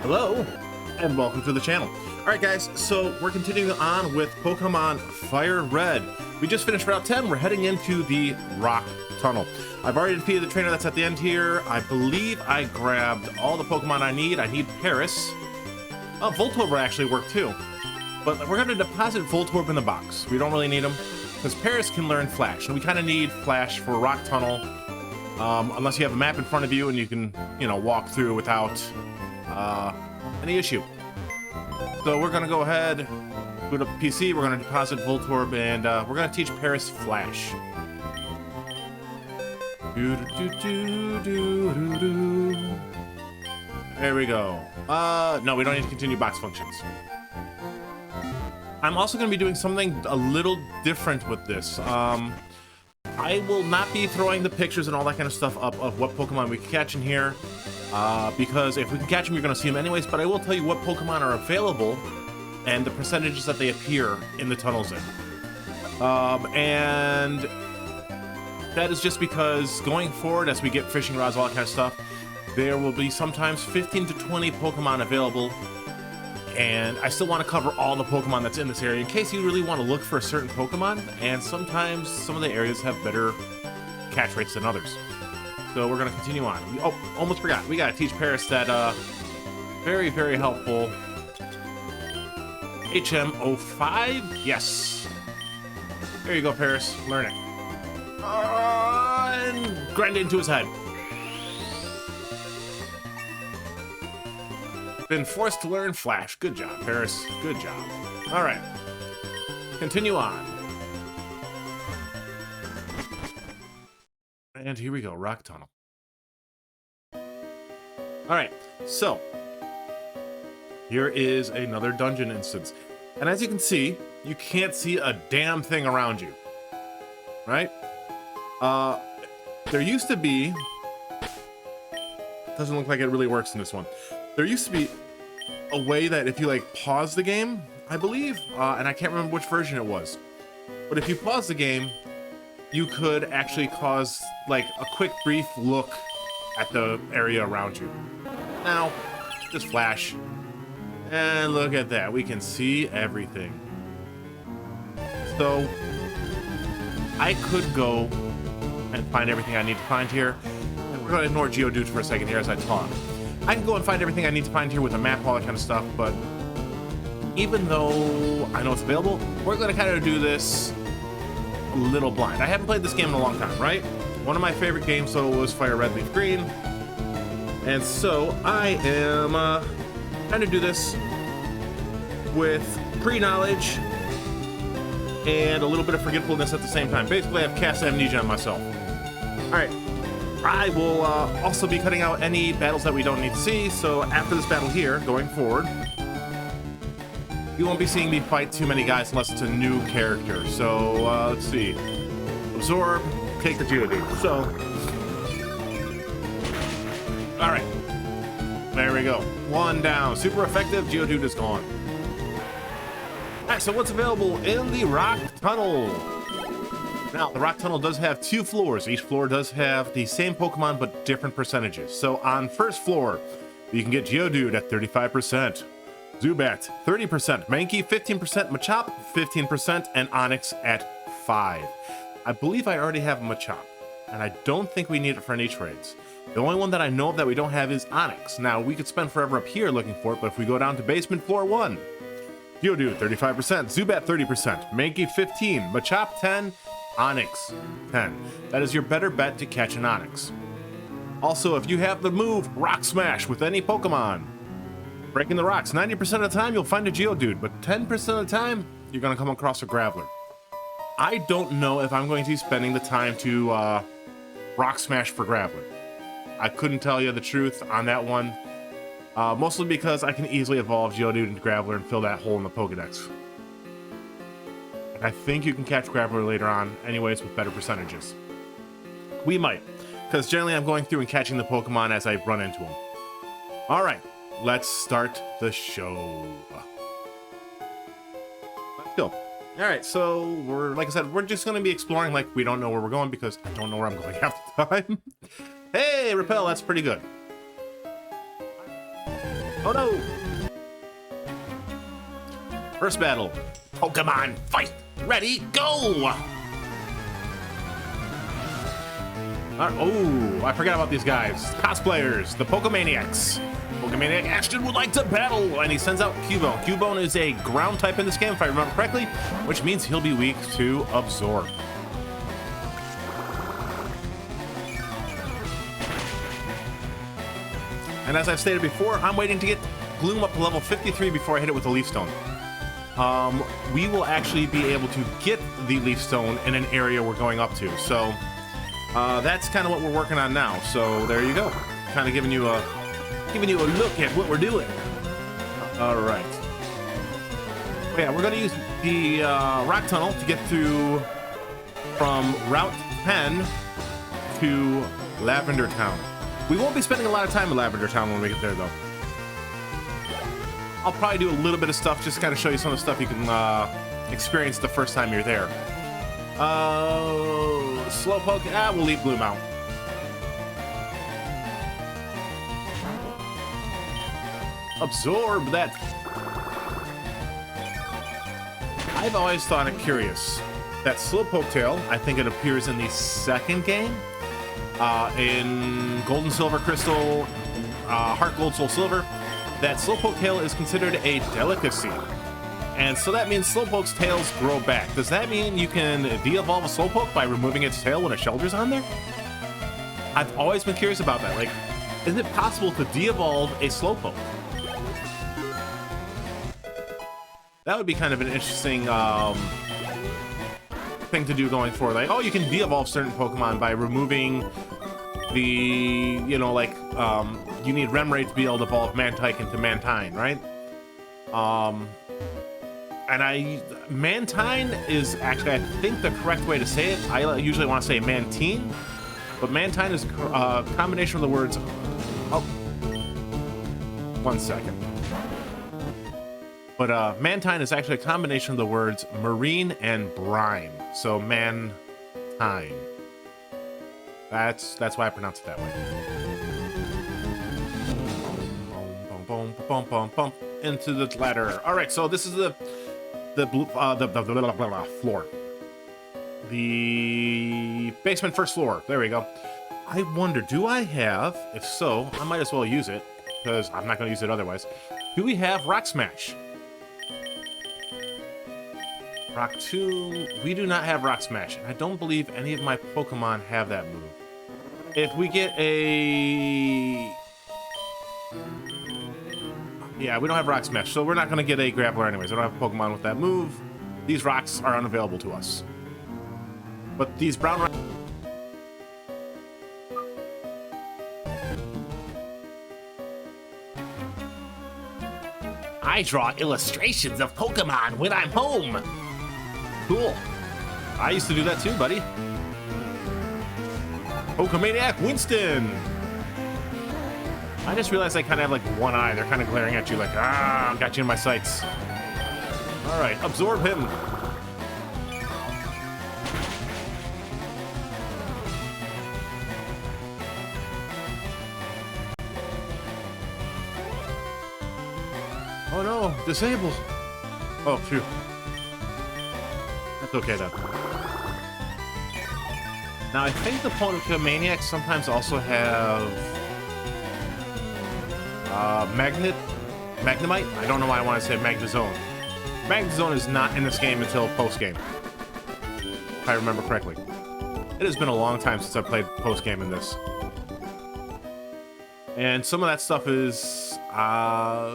Hello, and welcome to the channel. Alright guys, so we're continuing on with Pokemon FireRed. We just finished Route 10, we're heading into the Rock Tunnel. I've already defeated the trainer that's at the end here. I believe I grabbed all the Pokemon I need. I need Paris. Voltorb actually worked too. But we're going to deposit Voltorb in the box. We don't really need him, because Paris can learn Flash, and we kind of need Flash for Rock Tunnel. Unless you have a map in front of you and you can, walk through without any issue. So we're gonna go ahead, boot up the PC, we're gonna deposit Voltorb, and we're gonna teach Paris Flash. There we go. No, we don't need to continue box functions. I'm also gonna be doing something a little different with this. I will not be throwing the pictures and all that kind of stuff up of what Pokemon we can catch in here. Because if we can catch them, you're going to see them anyways, but I will tell you what Pokemon are available and the percentages that they appear in the tunnels in. And that is just because going forward, as we get fishing rods, all that kind of stuff, there will be sometimes 15 to 20 Pokemon available, and I still want to cover all the Pokemon that's in this area in case you really want to look for a certain Pokemon, and sometimes some of the areas have better catch rates than others. So we're going to continue on. Oh, almost forgot. We got to teach Paris that very, very helpful HM05. Yes. There you go, Paris. Learn it. And grind it into his head. Been forced to learn Flash. Good job, Paris. Good job. All right. Continue on. And here we go, Rock Tunnel. Alright, so here is another dungeon instance. And as you can see, you can't see a damn thing around you. Right? There used to be... Doesn't look like it really works in this one. There used to be a way that if you, pause the game, I believe, and I can't remember which version it was, but if you pause the game, you could actually cause a quick brief look at the area around you. Now, just Flash, and look at that, we can see everything. So I could go and find everything I need to find here, and we're going to ignore Geodude for a second here as I talk. I can go and find everything I need to find here with a map, all that kind of stuff, but even though I know it's available, we're going to kind of do this a little blind. I haven't played this game in a long time, right? One of my favorite games, though, was FireRed Leaf Green. And so I am trying to do this with pre-knowledge and a little bit of forgetfulness at the same time. Basically, I have cast amnesia on myself. Alright. I will also be cutting out any battles that we don't need to see, so after this battle here, going forward, you won't be seeing me fight too many guys unless it's a new character. So, let's see. Absorb, take the Geodude. So, alright. There we go. One down. Super effective. Geodude is gone. Alright, so what's available in the Rock Tunnel? Now, the Rock Tunnel does have 2 floors. Each floor does have the same Pokemon, but different percentages. So, on first floor, you can get Geodude at 35%. Zubat, 30%, Mankey, 15%, Machop, 15%, and Onyx at 5%. I believe I already have Machop, and I don't think we need it for any trades. The only one that I know of that we don't have is Onyx. Now, we could spend forever up here looking for it, but if we go down to basement floor 1, Geodude, 35%, Zubat, 30%, Mankey, 15%, Machop, 10%, Onyx, 10%. That is your better bet to catch an Onyx. Also, if you have the move Rock Smash with any Pokemon, breaking the rocks, 90% of the time you'll find a Geodude, but 10% of the time you're going to come across a Graveler. I don't know if I'm going to be spending the time to Rock Smash for Graveler. I couldn't tell you the truth on that one, mostly because I can easily evolve Geodude into Graveler and fill that hole in the Pokedex. And I think you can catch Graveler later on anyways with better percentages. We might, because generally I'm going through and catching the Pokemon as I run into them. Alright. Let's start the show. Let's go. Alright, so like I said, we're just going to be exploring like we don't know where we're going because I don't know where I'm going half the time. Hey, Repel, that's pretty good. Oh no! First battle. Pokemon fight! Ready, go! Oh, I forgot about these guys. Cosplayers, the Pokemaniacs. Pokemaniac Ashton would like to battle, and he sends out Cubone. Cubone is a ground type in this game, if I remember correctly, which means he'll be weak to Absorb. And as I've stated before, I'm waiting to get Gloom up to level 53 before I hit it with the Leaf Stone. We will actually be able to get the Leaf Stone in an area we're going up to. So that's kind of what we're working on now. So there you go. Kind of giving you a look at what we're doing. All right. Yeah, we're going to use the rock tunnel to get through from Route 10 to Lavender Town. We won't be spending a lot of time in Lavender Town when we get there, though. I'll probably do a little bit of stuff, just to kind of show you some of the stuff you can experience the first time you're there. Slowpoke, we'll leave Bloom out. Absorb that. I've always thought it curious that Slowpoke tail, I think it appears in the second game, in Gold and Silver Crystal, Heart Gold, Soul Silver, that Slowpoke tail is considered a delicacy. And so that means Slowpoke's tails grow back. Does that mean you can de-evolve a Slowpoke by removing its tail when a shelter's on there? I've always been curious about that. Like, is it possible to de-evolve a Slowpoke? That would be kind of an interesting thing to do going forward. Like, oh, you can de-evolve certain Pokemon by removing the, you know, like, you need Remoraid to be able to evolve Mantike into Mantine, right? And Mantine is actually, I think, the correct way to say it. I usually want to say Mantine, but Mantine is a combination of the words. Oh, 1 second. But Mantine is actually a combination of the words marine and brine. So Mantine. That's why I pronounce it that way. Boom, boom, boom, boom, boom, into the ladder. All right, so this is the floor. The basement first floor. There we go. I wonder, do I have? If so, I might as well use it because I'm not going to use it otherwise. Do we have Rock Smash? Rock 2. We do not have Rock Smash, and I don't believe any of my Pokemon have that move. If we get a... Yeah, we don't have Rock Smash, so we're not going to get a Grappler anyways. I don't have a Pokemon with that move. These rocks are unavailable to us. But these brown rocks... I draw illustrations of Pokemon when I'm home. Cool. I used to do that too, buddy. Pokemaniac Winston. I just realized I kind of have like one eye. They're kind of glaring at you like, ah, got you in my sights. All right, absorb him. Oh no, disable. Oh, phew. That's okay though. Now I think the Pokemaniacs sometimes also have Magnemite? I don't know why I want to say Magnezone. Magnezone is not in this game until post-game, if I remember correctly. It has been a long time since I played post-game in this. And some of that stuff is, yeah,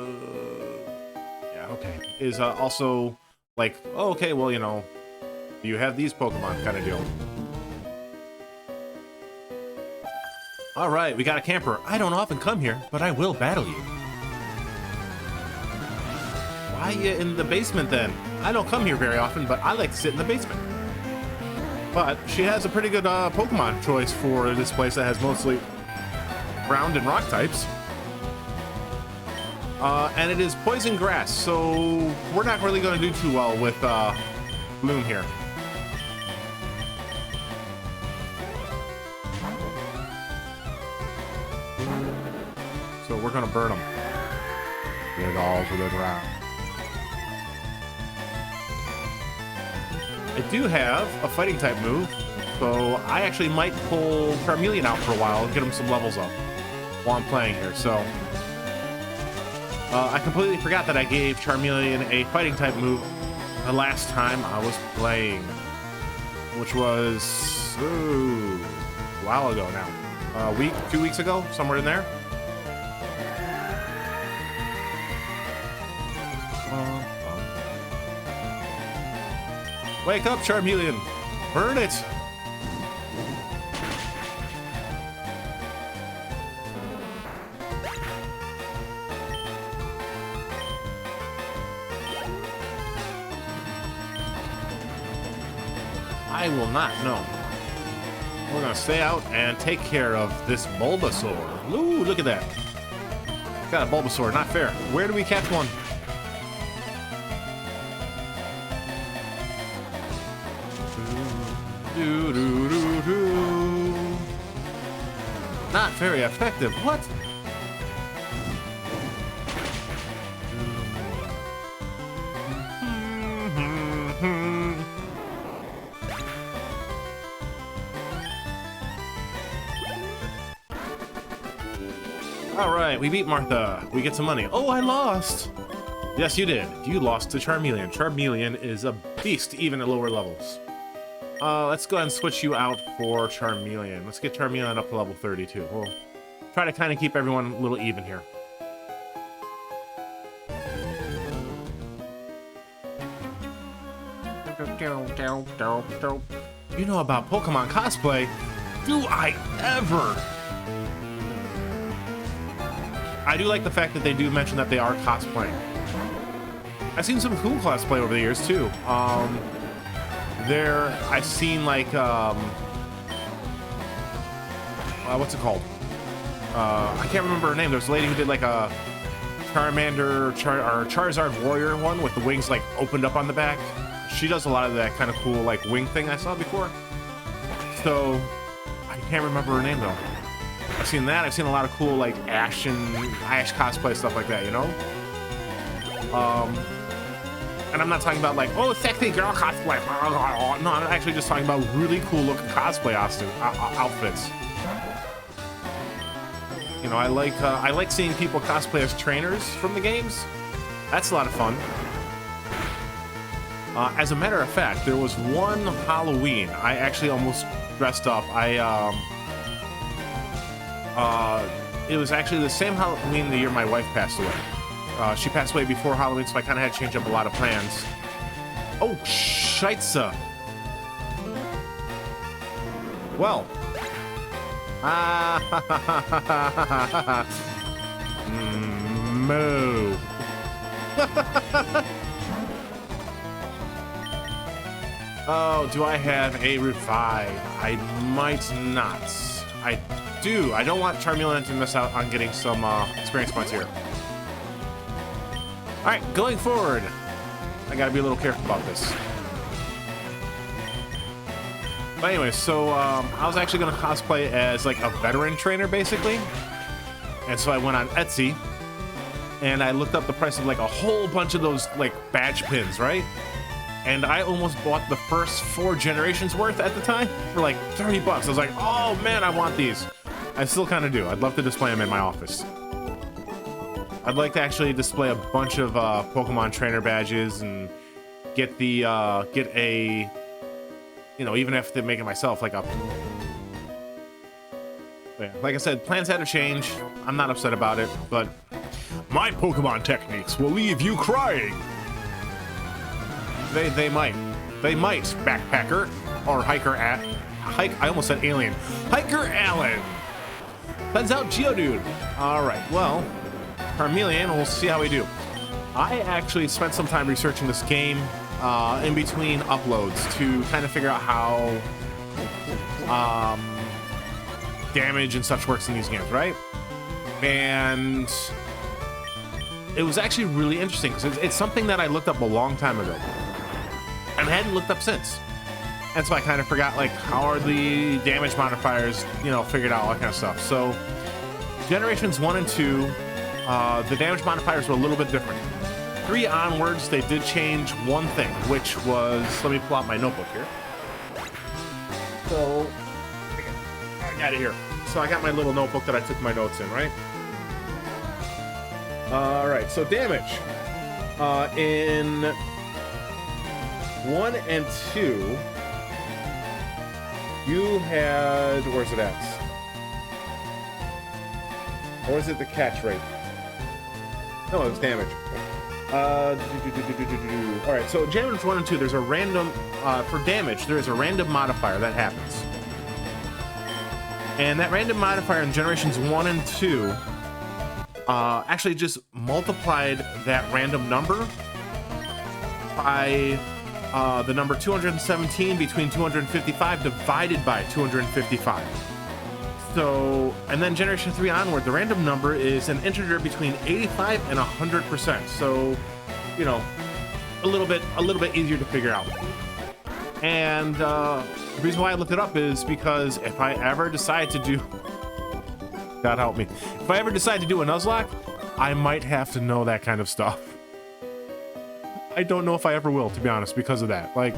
okay. Is also like, oh, okay, well, you know, you have these Pokemon kind of deal. All right, we got a camper. I don't often come here, but I will battle you. Why are you in the basement then? I don't come here very often, but I like to sit in the basement. But she has a pretty good Pokemon choice for this place that has mostly ground and rock types. And it is poison grass, so we're not really going to do too well with Bloom here. So we're going to burn them. Get all to the ground. I do have a fighting type move, so I actually might pull Charmeleon out for a while and get him some levels up while I'm playing here. So I completely forgot that I gave Charmeleon a fighting type move the last time I was playing, which was a while ago now. A week, 2 weeks ago, somewhere in there. Wake up, Charmeleon! Burn it! I will not, no. We're gonna stay out and take care of this Bulbasaur. Ooh, look at that. Got a Bulbasaur, not fair. Where do we catch one? Not very effective. What? All right, we beat Martha. We get some money. Oh, I lost. Yes, you did. You lost to Charmeleon. Charmeleon is a beast, even at lower levels. Let's go ahead and switch you out for Charmeleon. Let's get Charmeleon up to level 32. We'll try to kind of keep everyone a little even here. You know about Pokemon cosplay? Do I ever? I do like the fact that they do mention that they are cosplaying. I've seen some cool cosplay over the years too. I've seen like what's it called? I can't remember her name. There's a lady who did like a Charmander or Charizard Warrior one with the wings like opened up on the back. She does a lot of that kind of cool like wing thing I saw before. So I can't remember her name though. I've seen that. I've seen a lot of cool like Ash cosplay stuff like that, you know. And I'm not talking about like, oh, sexy girl cosplay. No, I'm actually just talking about really cool looking cosplay outfits. You know, I like seeing people cosplay as trainers from the games. That's a lot of fun. As a matter of fact, there was one Halloween I actually almost dressed up. It was actually the same Halloween the year my wife passed away. She passed away before Halloween, so I kind of had to change up a lot of plans. Oh, scheisse. Well. Moo. Oh, do I have a revive? I might not. I do. I don't want Charmeleon to miss out on getting some experience points here. All right, going forward, I gotta be a little careful about this. But anyway, so I was actually gonna cosplay as like a veteran trainer, basically. And so I went on Etsy, and I looked up the price of like a whole bunch of those like badge pins, right? And I almost bought the first 4 generations worth at the time for like 30 bucks. I was like, oh man, I want these. I still kind of do. I'd love to display them in my office. I'd like to actually display a bunch of Pokemon trainer badges and get a, you know, even if they make it myself, like a, yeah, like I said, plans had to change. I'm not upset about it, but my Pokemon techniques will leave you crying. They might, backpacker or hiker I almost said alien. Hiker Allen. Sends out Geodude. All right, well, Charmeleon, we'll see how we do. I actually spent some time researching this game in between uploads to kind of figure out how damage and such works in these games, right? And it was actually really interesting because it's something that I looked up a long time ago and hadn't looked up since. And so I kind of forgot, like, how are the damage modifiers, you know, figured out, all that kind of stuff. So generations 1 and 2 the damage modifiers were a little bit different. 3 onwards, they did change one thing, which was, let me pull out my notebook here. So, I got it here. So I got my little notebook that I took my notes in, right? All right, so damage. In 1 and 2, you had, where's it at? Or is it the catch rate? No, it was damage. All right, so damage 1 and 2, there's a random, for damage, there is a random modifier that happens. And that random modifier in generations 1 and 2 actually just multiplied that random number by the number 217 between 255 divided by 255. So, and then generation 3 onward, the random number is an integer between 85 and 100%. So, you know, a little bit easier to figure out. And the reason why I looked it up is because if I ever decide to do, God help me, if I ever decide to do a Nuzlocke, I might have to know that kind of stuff. I don't know if I ever will, to be honest, because of that. Like,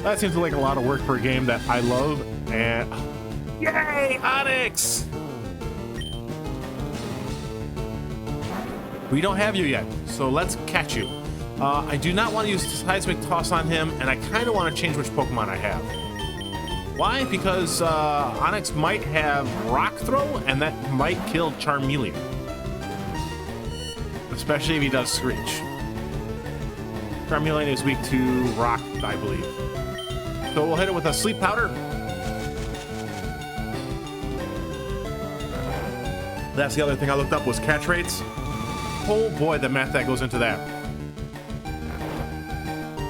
that seems like a lot of work for a game that I love, and yay, Onyx! We don't have you yet, so let's catch you. I do not want to use Seismic Toss on him, and I kind of want to change which Pokemon I have. Why? Because Onyx might have Rock Throw, and that might kill Charmeleon. Especially if he does Screech. Charmeleon is weak to Rock, I believe. So we'll hit it with a Sleep Powder. That's the other thing I looked up was catch rates. Oh boy, the math that goes into that.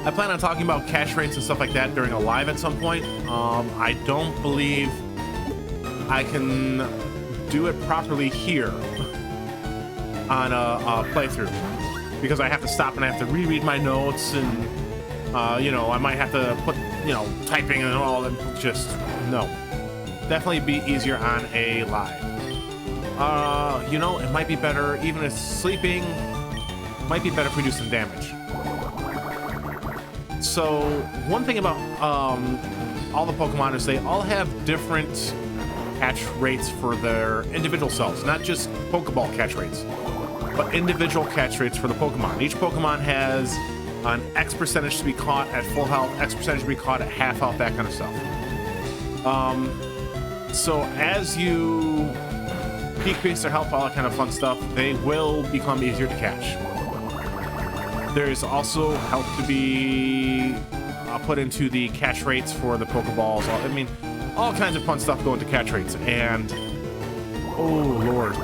I plan on talking about catch rates and stuff like that during a live at some point. I don't believe I can do it properly here on a playthrough because I have to stop and I have to reread my notes and you know, I might have to put, you know, typing and all and just no. Definitely be easier on a live. You know, it might be better even if sleeping. Might be better if we do some damage. So one thing about all the Pokemon is they all have different catch rates for their individual selves, not just Pokeball catch rates, but individual catch rates for the Pokemon. Each Pokemon has an X percentage to be caught at full health, X percentage to be caught at half health, that kind of stuff. So as you decrease their health, all that kind of fun stuff, they will become easier to catch. There's also help to be put into the catch rates for the Pokeballs. I mean, all kinds of fun stuff go into catch rates. And, oh lord.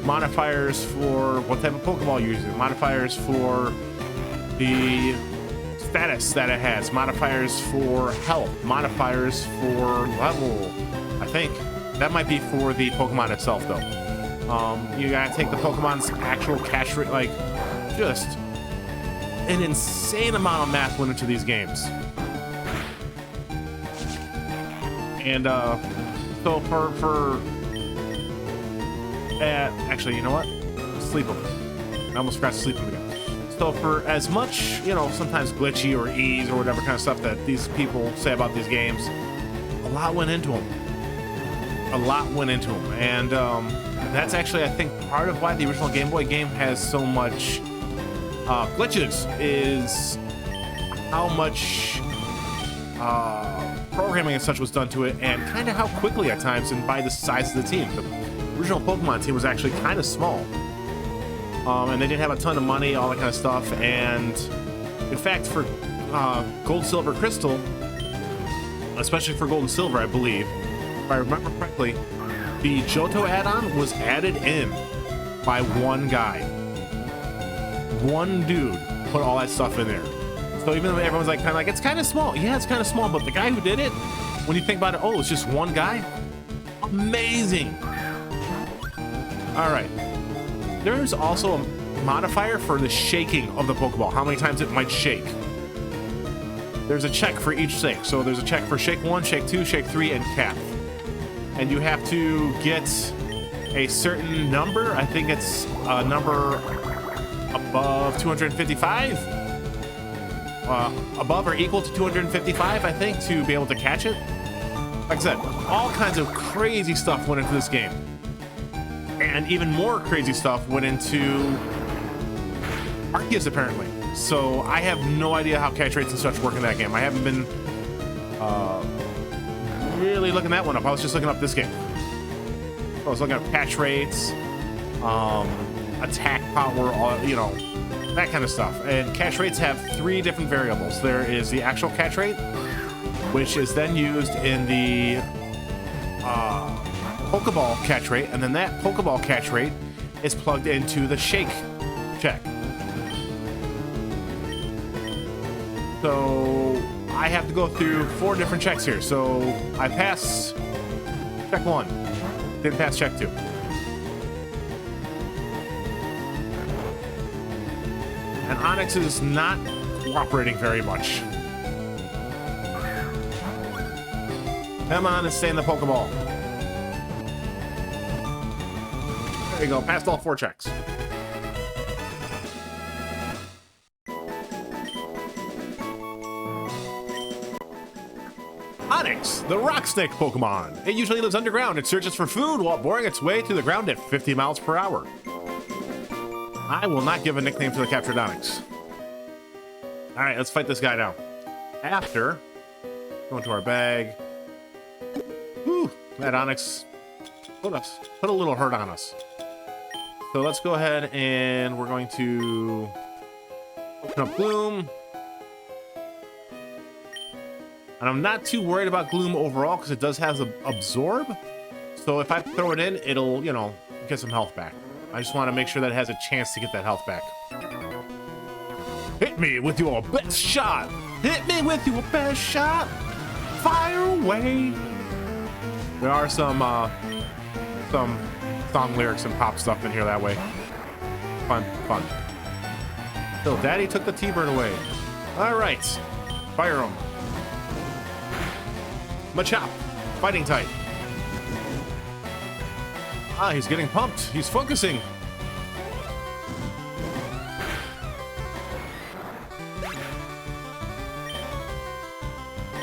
Modifiers for what type of Pokeball you're using. Modifiers for the status that it has. Modifiers for health. Modifiers for level. I think that might be for the Pokemon itself, though. You gotta take the Pokemon's actual catch rate, like, just an insane amount of math went into these games. And so for actually, you know what? Sleep them. I almost forgot to sleep them again. So for as much, you know, sometimes glitchy or ease or whatever kind of stuff that these people say about these games, a lot went into them. A lot went into them, and that's actually, I think, part of why the original Game Boy game has so much glitches, is how much programming and such was done to it, and kind of how quickly at times, and by the size of the team. The original Pokemon team was actually kind of small, and they didn't have a ton of money, all that kind of stuff. And in fact, for Gold, Silver, Crystal, especially for Gold and Silver, I believe, if I remember correctly, the Johto add-on was added in by one guy. One dude put all that stuff in there. So even though everyone's like, kind of like, it's kind of small. Yeah, it's kind of small, but the guy who did it, when you think about it, oh, it's just one guy. Amazing. All right. There's also a modifier for the shaking of the Pokeball, how many times it might shake. There's a check for each shake. So there's a check for shake 1, shake 2, shake 3, and cap. And you have to get a certain number. I think it's a number above 255. Above or equal to 255, I think, to be able to catch it. Like I said, all kinds of crazy stuff went into this game. And even more crazy stuff went into Arceus, apparently. So I have no idea how catch rates and such work in that game. I haven't been really looking that one up. I was just looking up this game. I was looking up catch rates, attack power, you know, that kind of stuff. And catch rates have 3 different variables. There is the actual catch rate, which is then used in the Pokeball catch rate, and then that Pokeball catch rate is plugged into the shake check. So I have to go through 4 different checks here. So I passed check 1, didn't pass check 2. And Onyx is not cooperating very much. Come on and stay in the Pokeball. There you go, passed all 4 checks. Onyx, the rock snake Pokemon. It usually lives underground. It searches for food while boring its way through the ground at 50 miles per hour. I will not give a nickname to the captured Onyx. All right, let's fight this guy now. After, go into our bag. Whew, that Onyx put a little hurt on us. So let's go ahead and we're going to open up Gloom. And I'm not too worried about Gloom overall because it does have the Absorb. So if I throw it in, it'll, you know, get some health back. I just want to make sure that it has a chance to get that health back. Hit me with your best shot. Hit me with your best shot. Fire away. There are some song lyrics and pop stuff in here that way. Fun, fun. So Daddy took the T-Bird away. All right, fire him. Machop, fighting type. Ah, he's getting pumped. He's focusing.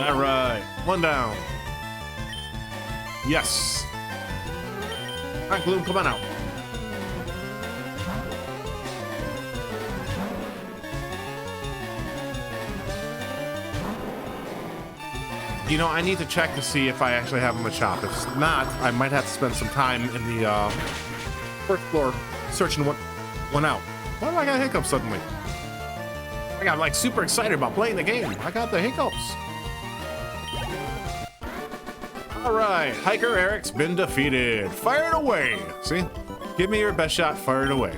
All right, 1 down. Yes. All right, Gloom, come on out. You know, I need to check to see if I actually have a Machop. If not, I might have to spend some time in the first floor searching one out. Why do I got hiccups suddenly? I got like super excited about playing the game. I got the hiccups. All right, Hiker Eric's been defeated. Fire it away. See? Give me your best shot, fire it away.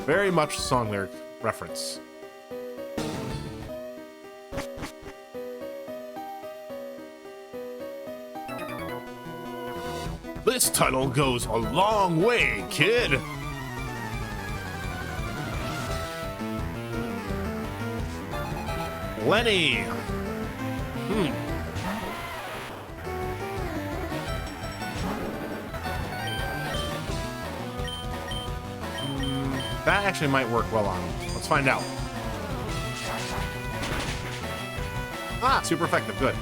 Very much song lyric reference. This title goes a long way, kid. Lenny. That actually might work well on him. Let's find out. Ah, super effective, good.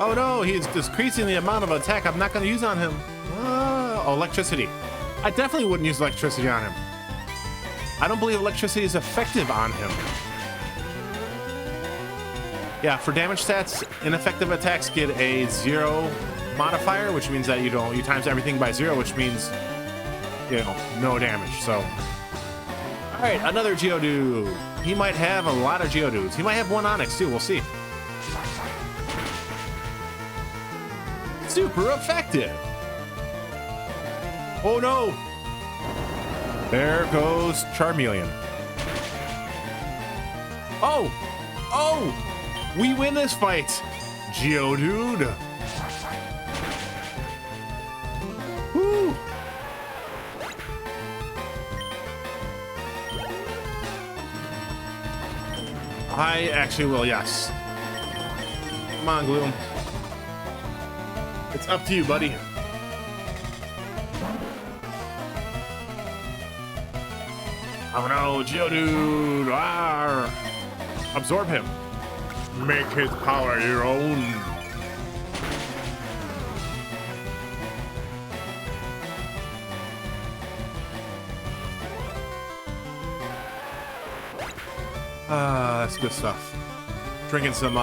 Oh no, he's decreasing the amount of attack I'm not going to use on him. Oh, electricity. I definitely wouldn't use electricity on him. I don't believe electricity is effective on him. Yeah, for damage stats, ineffective attacks get a 0 modifier, which means that you times everything by 0, which means, you know, no damage. So, all right, another Geodude. He might have a lot of Geodudes. He might have 1 Onyx too. We'll see. Super effective. Oh no. There goes Charmeleon. Oh. Oh. We win this fight. Geodude. Woo. I actually will, yes. Come on, Gloom. It's up to you, buddy. Oh no, Geodude! Arr! Absorb him. Make his power your own. That's good stuff. Drinking some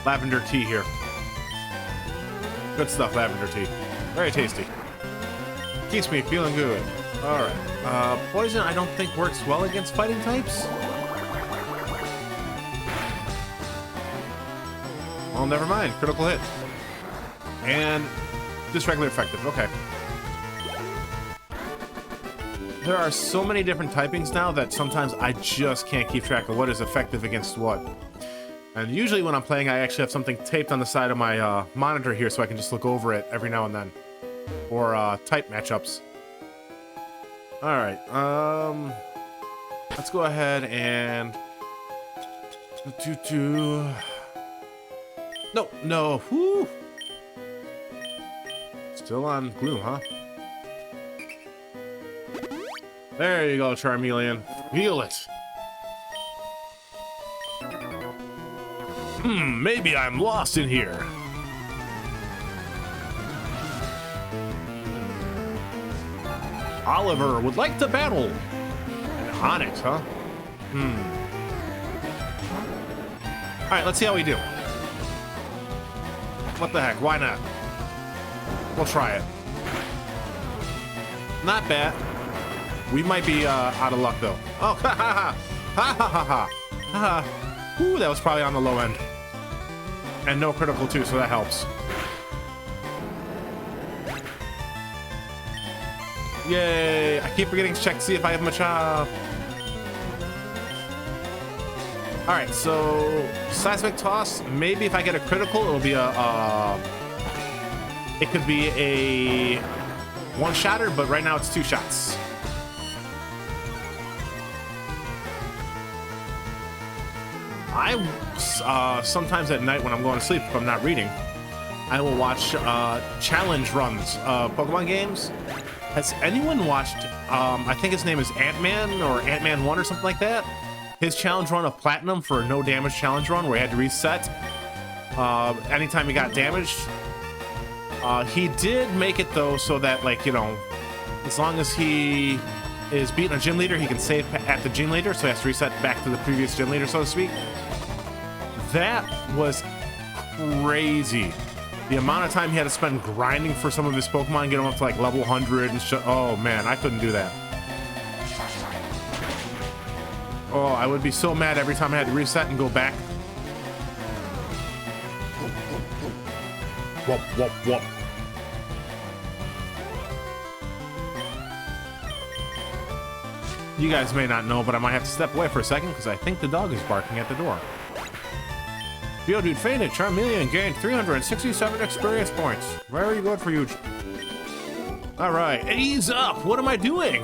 lavender tea here. Good stuff, lavender tea. Very tasty. Keeps me feeling good. All right. Poison, I don't think works well against fighting types. Well, never mind. Critical hit. And just regular effective. Okay. There are so many different typings now that sometimes I just can't keep track of what is effective against what. And usually when I'm playing, I actually have something taped on the side of my monitor here so I can just look over it every now and then. Or type matchups. All right. Let's go ahead and no. Whoo. Still on Gloom, huh? There you go, Charmeleon. Feel it. Maybe I'm lost in here. Oliver would like to battle. And Onyx, huh? All right, let's see how we do. What the heck? Why not? We'll try it. Not bad. We might be out of luck though. Oh, ha ha ha ha ha ha ha. Ooh, that was probably on the low end. And no critical too, so that helps. Yay! I keep forgetting to check to see if I have Machop. All right, so seismic toss. Maybe if I get a critical, it'll be a. It could be a one-shotter, but right now it's two shots. I sometimes at night when I'm going to sleep, if I'm not reading, I will watch challenge runs of Pokemon games. Has anyone watched, I think his name is Ant-Man or Ant-Man 1 or something like that? His challenge run of Platinum for a no damage challenge run where he had to reset anytime he got damaged. He did make it though so that, like, you know, as long as he is beating a gym leader, he can save at the gym leader, so he has to reset back to the previous gym leader, so to speak. That was crazy. The amount of time he had to spend grinding for some of his Pokemon, get them up to like level 100 and shit. Oh man, I couldn't do that. Oh, I would be so mad every time I had to reset and go back. Whoop, whoop, whoop. You guys may not know, but I might have to step away for a second because I think the dog is barking at the door. Geodude fainted. Charmeleon gained 367 experience points. Very good for you. All right, ease up. What am I doing?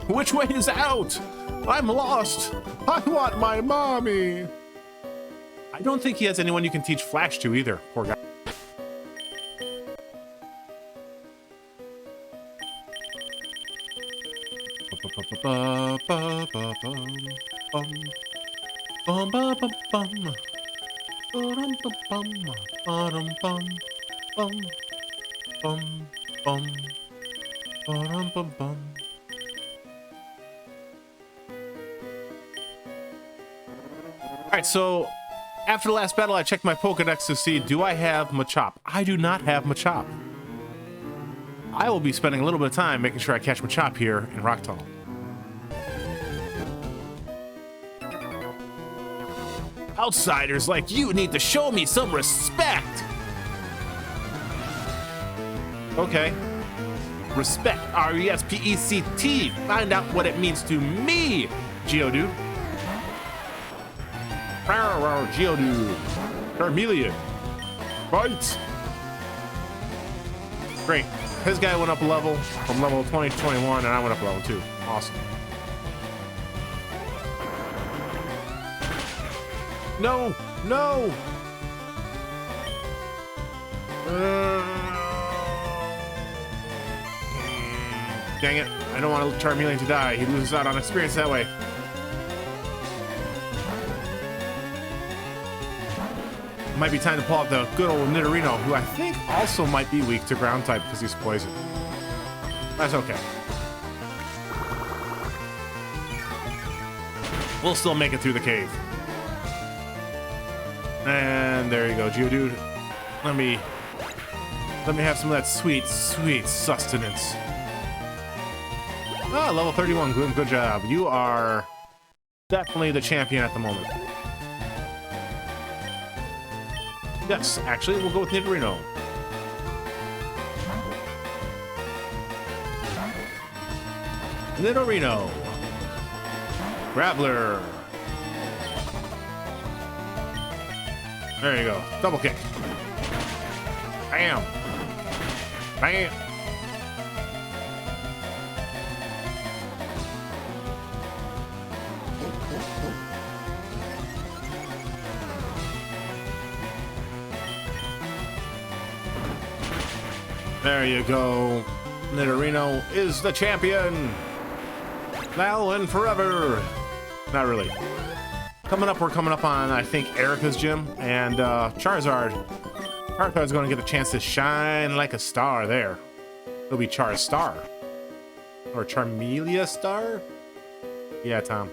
Which way is out? I'm lost. I want my mommy. I don't think he has anyone you can teach Flash to either. Poor guy. Alright, so after the last battle, I checked my Pokedex to see, do I have Machop? I do not have Machop. I will be spending a little bit of time making sure I catch Machop here in Rock Tunnel. Outsiders like you need to show me some respect. Okay. Respect. R-E-S-P-E-C-T. Find out what it means to me, Geodude. Geodude. Charmeleon. Fight. Great. His guy went up a level from level 20 to 21, and I went up a level 2. Awesome. No! No! Dang it. I don't want Charmeleon to die. He loses out on experience that way. Might be time to pull out the good old Nidorino, who I think also might be weak to ground type because he's poison. That's okay. We'll still make it through the cave. And there you go, Geodude. Let me have some of that sweet, sweet sustenance. Ah, level 31. Good job. You are definitely the champion at the moment. Yes, actually, we'll go with Nidorino. Nidorino. Grappler. There you go. Double kick. Bam. Bam. There you go. Nidorino is the champion. Now and forever. Not really. We're coming up on, I think, Erica's gym, and Charizard's going to get a chance to shine like a star there. It'll be Charstar. Or Charmelia Star? Yeah, Tom.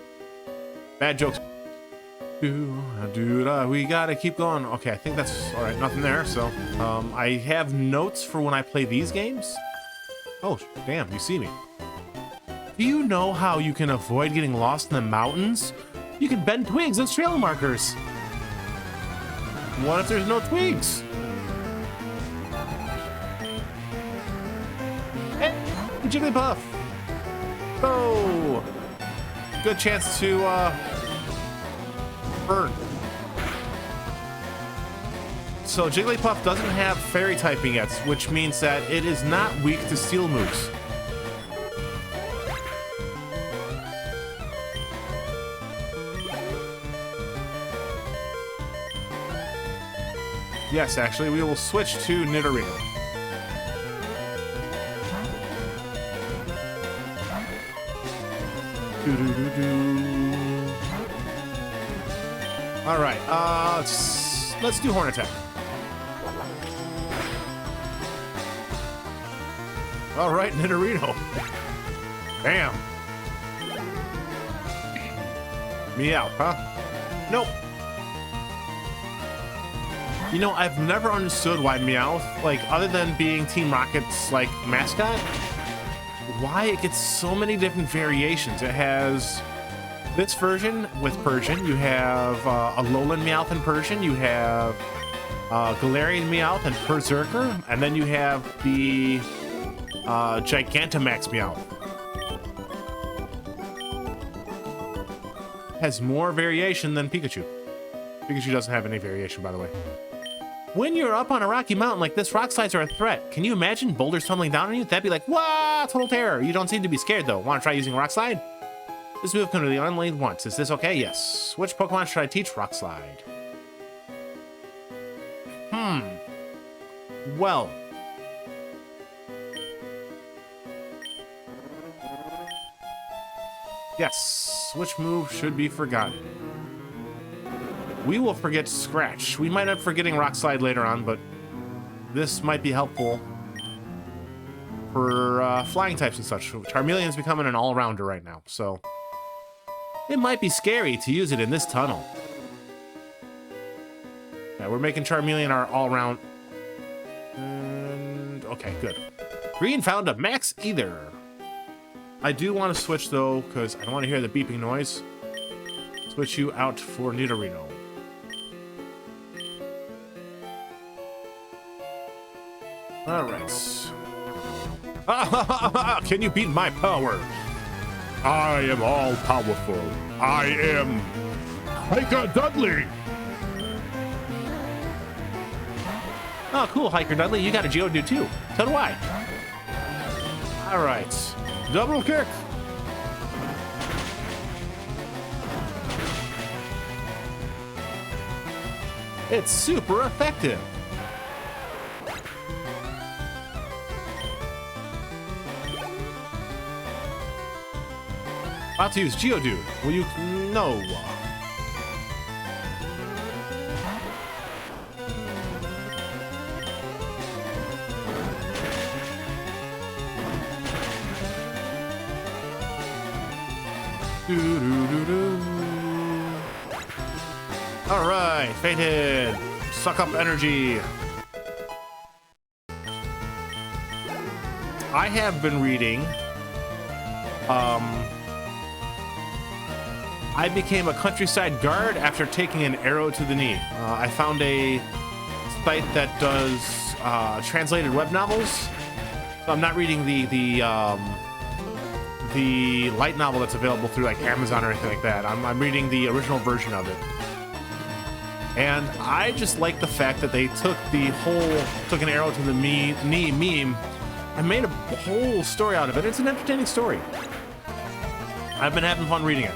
Bad jokes. Dude, we gotta keep going. Okay, I think that's all right. Nothing there. So, I have notes for when I play these games. Oh, damn! You see me. Do you know how you can avoid getting lost in the mountains? You can bend twigs as trail markers. What if there's no twigs? Hey, Jigglypuff. Oh, good chance to burn. So Jigglypuff doesn't have fairy typing yet, which means that it is not weak to steel moves. Yes, actually, we will switch to Nidorino. All right, let's do Horn Attack. All right, Nidorino. Bam. Meow, huh? Nope. You know, I've never understood why Meowth, like, other than being Team Rocket's, like, mascot, why it gets so many different variations. It has this version with Persian. You have a Alolan Meowth in Persian. You have Galarian Meowth and Berserker. And then you have the Gigantamax Meowth. Has more variation than Pikachu. Pikachu doesn't have any variation, by the way. When you're up on a rocky mountain like this, rock slides are a threat. Can you imagine boulders tumbling down on you? That'd be like, wow, total terror. You don't seem to be scared, though. Want to try using Rock Slide? This move can really only once. Is this okay? Yes. Which Pokemon should I teach Rock Slide? Well. Yes. Which move should be forgotten? We will forget Scratch. We might end up forgetting Rock Slide later on, but this might be helpful for flying types and such. Charmeleon's becoming an all-rounder right now, so it might be scary to use it in this tunnel. Yeah, we're making Charmeleon our all-round. And okay, good. Green found a Max Ether. I do want to switch though, because I don't want to hear the beeping noise. Switch you out for Nidorino. Alright. Can you beat my power? I am all powerful. I am Hiker Dudley. Oh, cool, Hiker Dudley. You got a Geodude too. So do I. Alright. Double kick. It's super effective. About to use Geodude. Will you? No. All right, fainted. Suck up energy. I have been reading. I became a countryside guard after taking an arrow to the knee. I found a site that does translated web novels. So I'm not reading the light novel that's available through like Amazon or anything like that. I'm reading the original version of it. And I just like the fact that they took the whole took an arrow to the knee meme and made a whole story out of it. It's an entertaining story. I've been having fun reading it.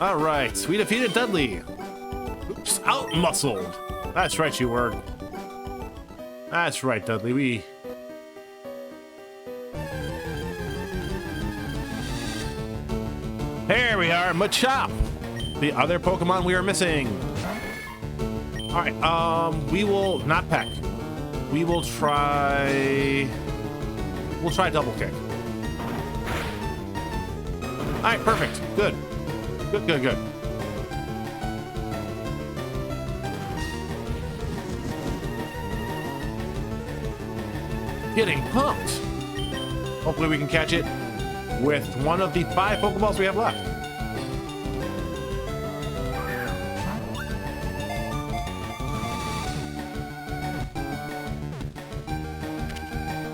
All right, we defeated Dudley. Oops, out-muscled. That's right, you were. That's right, Dudley. Here we are, Machop, the other Pokemon we are missing. All right, we will not peck. We will try. We'll try double kick. All right, perfect. Good. Good. Getting pumped. Hopefully we can catch it with one of the 5 Pokeballs we have left.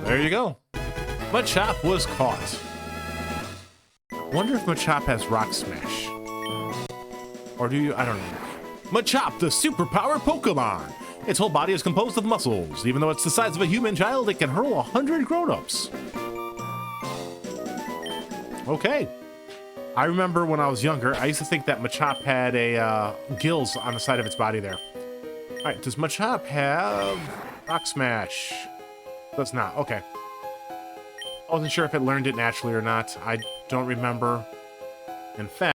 There you go. Machop was caught. Wonder if Machop has Rock Smash. Or do you? I don't know. Machop, the superpower Pokemon. Its whole body is composed of muscles. Even though it's the size of a human child, it can hurl 100 grown-ups. Okay. I remember when I was younger, I used to think that Machop had a gills on the side of its body there. All right, does Machop have Rock Smash? Does not. Okay. I wasn't sure if it learned it naturally or not. I don't remember. In fact,